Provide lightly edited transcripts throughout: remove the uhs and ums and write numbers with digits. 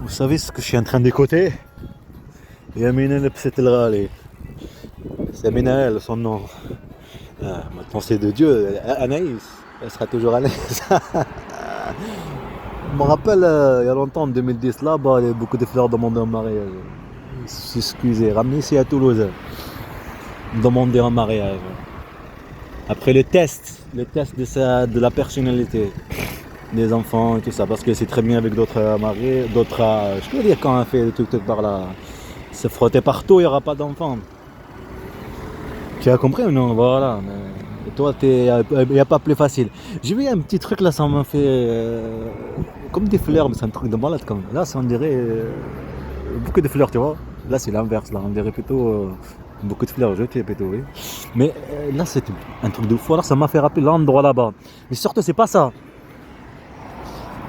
Vous savez ce que je suis en train d'écouter? Yamina Lebset El Ghali. C'est Minaël, son nom. Maintenant c'est de Dieu. Anaïs. Elle sera toujours Anaïs. Je me rappelle, il y a longtemps, en 2010, là-bas, il y avait beaucoup de fleurs demandées en mariage. Ils s'excusaient. Ramenez ici à Toulouse. Demander en mariage. Après le test de la personnalité des enfants et tout ça, parce que c'est très bien avec d'autres mariés, je peux dire quand on fait le truc par là, se frotter partout, il n'y aura pas d'enfants. Tu as compris ou non? Voilà. Mais toi, il n'y a pas plus facile. J'ai vu un petit truc là, ça m'a fait comme des fleurs, mais c'est un truc de malade quand même. Là, ça on dirait beaucoup de fleurs, tu vois. Là, c'est l'inverse, là, on dirait plutôt beaucoup de fleurs jetées plutôt, oui. Mais là, c'est un truc de fou. Alors, ça m'a fait rappeler l'endroit là-bas. Mais surtout, c'est pas ça.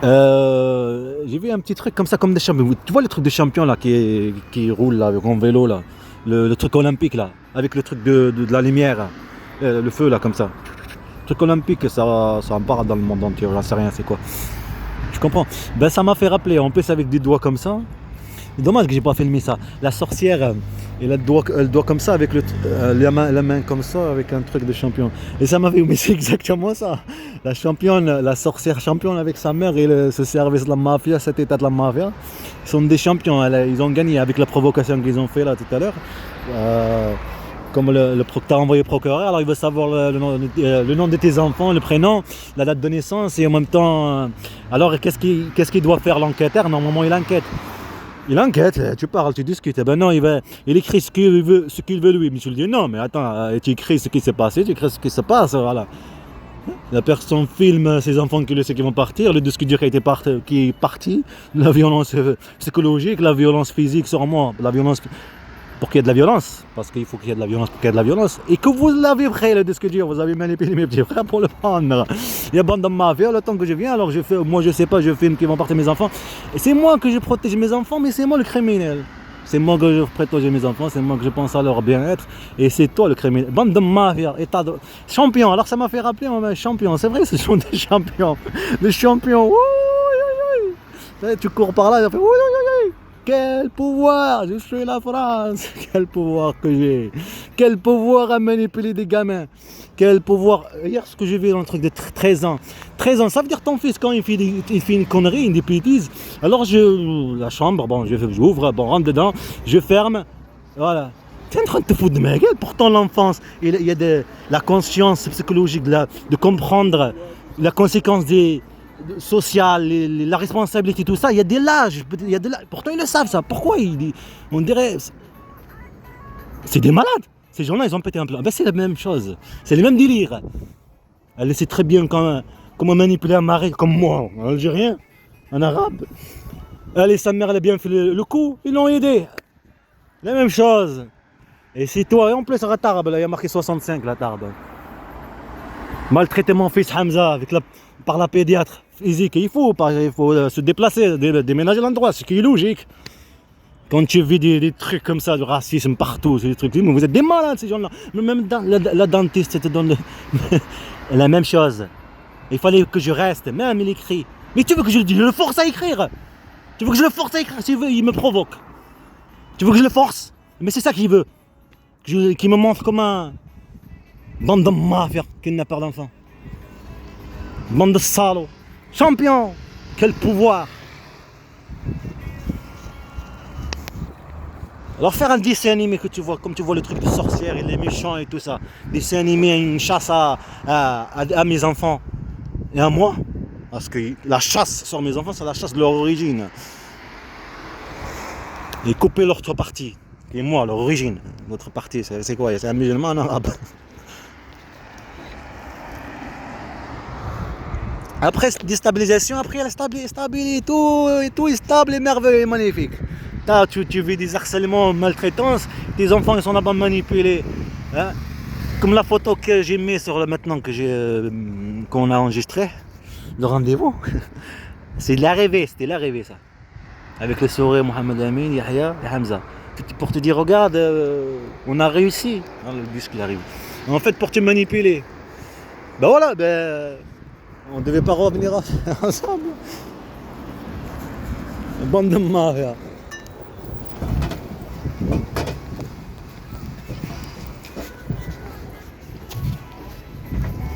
J'ai vu un petit truc comme ça, comme des champions. Tu vois le truc de champion là qui roule là, avec un vélo là, le truc olympique là, avec le truc de la lumière, le feu là comme ça. Le truc olympique, ça en parle dans le monde entier, j'en sais rien, c'est quoi. Je comprends. Ben ça m'a fait rappeler, on pèse avec des doigts comme ça. C'est dommage que j'ai pas filmé ça. La sorcière, elle a le doigt comme ça, avec la main comme ça, avec un truc de champion. Et ça m'a fait, mais c'est exactement ça. La championne, la sorcière championne avec sa mère et ce service de la mafia, cet état de la mafia, ils sont des champions. Ils ont gagné avec la provocation qu'ils ont fait là tout à l'heure. Comme t'as envoyé le procureur, alors il veut savoir le nom de tes enfants, le prénom, la date de naissance et en même temps, alors qu'est-ce qu'il doit faire l'enquêteur? Normalement il enquête. Il enquête, tu parles, tu discutes. Ben non, il écrit ce qu'il veut lui. Mais tu lui dis non, mais attends, tu écris ce qui s'est passé, tu écris ce qui se passe, voilà. La personne filme ses enfants qui le sait qu'ils vont partir, le disque dur qui est parti, la violence psychologique, la violence physique sur moi, la violence pour qu'il y ait de la violence, parce qu'il faut qu'il y ait de la violence pour qu'il y ait de la violence, et que vous l'avez pris le disque dur, vous avez manipulé mes petits frères pour le prendre. Il y a bande de mafia, le temps que je viens, alors moi je sais pas, je filme qu'ils vont partir mes enfants, et c'est moi que je protège mes enfants, mais c'est moi le criminel. C'est moi que je protège mes enfants, c'est moi que je pense à leur bien-être, et c'est toi le criminel. Bande de mafia, état de champion, alors ça m'a fait rappeler un champion, c'est vrai, ce sont des champions, des champions, tu cours par là, ça fait quel pouvoir! Je suis la France! Quel pouvoir que j'ai! Quel pouvoir à manipuler des gamins! Quel pouvoir! Hier, ce que j'ai vu dans le truc de 13 ans. 13 ans, ça veut dire ton fils, quand il fait une connerie, une bêtise, alors la chambre, bon, j'ouvre, bon, rentre dedans, je ferme, voilà. T'es en train de te foutre de ma gueule, pourtant l'enfance, il y a la conscience psychologique de comprendre la conséquence des social, la responsabilité, tout ça, il y a des lâches, pourtant ils le savent ça, pourquoi on dirait, c'est des malades, ces gens-là ils ont pété un plan, ben c'est la même chose, c'est le même délire, elle sait très bien comment manipuler un mari comme moi, un Algérien, un Arabe, elle et sa mère elle a bien fait le coup, ils l'ont aidé, la même chose, et c'est toi, et en plus la Tarbe, là, il y a marqué 65 la Tarbe, maltraiter mon fils Hamza par la pédiatre physique, il faut se déplacer, déménager l'endroit, ce qui est logique. Quand tu vis des trucs comme ça, du racisme partout, des trucs, mais vous êtes des malades ces gens-là. Même la dentiste te donne la même chose. Il fallait que je reste, même il écrit. Mais tu veux que je le force à écrire? Tu veux que je le force à écrire? S'il veut, il me provoque. Tu veux que je le force? Mais c'est ça qu'il veut. Qu'il me montre comme un bande de mafia qui n'a pas d'enfant. Bande de salauds. Champion. Quel pouvoir. Alors faire un dessin animé que tu vois, comme tu vois le truc de sorcière et les méchants et tout ça. Dessin animé, une chasse à mes enfants et à moi. Parce que la chasse sur mes enfants, c'est la chasse de leur origine. Et couper l'autre partie. Et moi, leur origine. Notre partie, c'est quoi? C'est un musulman, un arabe. Après déstabilisation, après la stabilité, tout est stable et merveilleux et magnifique. Tu vis des harcèlements, maltraitances, tes enfants ils sont là-bas manipulés. Hein? Comme la photo que j'ai mise sur maintenant qu'on a enregistré, le rendez-vous. C'était l'arrivée ça. Avec le sourire Mohamed Amin, Yahya et Hamza. Pour te dire, regarde, on a réussi. Hein, le bus qui arrive. En fait, pour te manipuler. Ben voilà, on devait pas revenir ensemble. Bande de marre.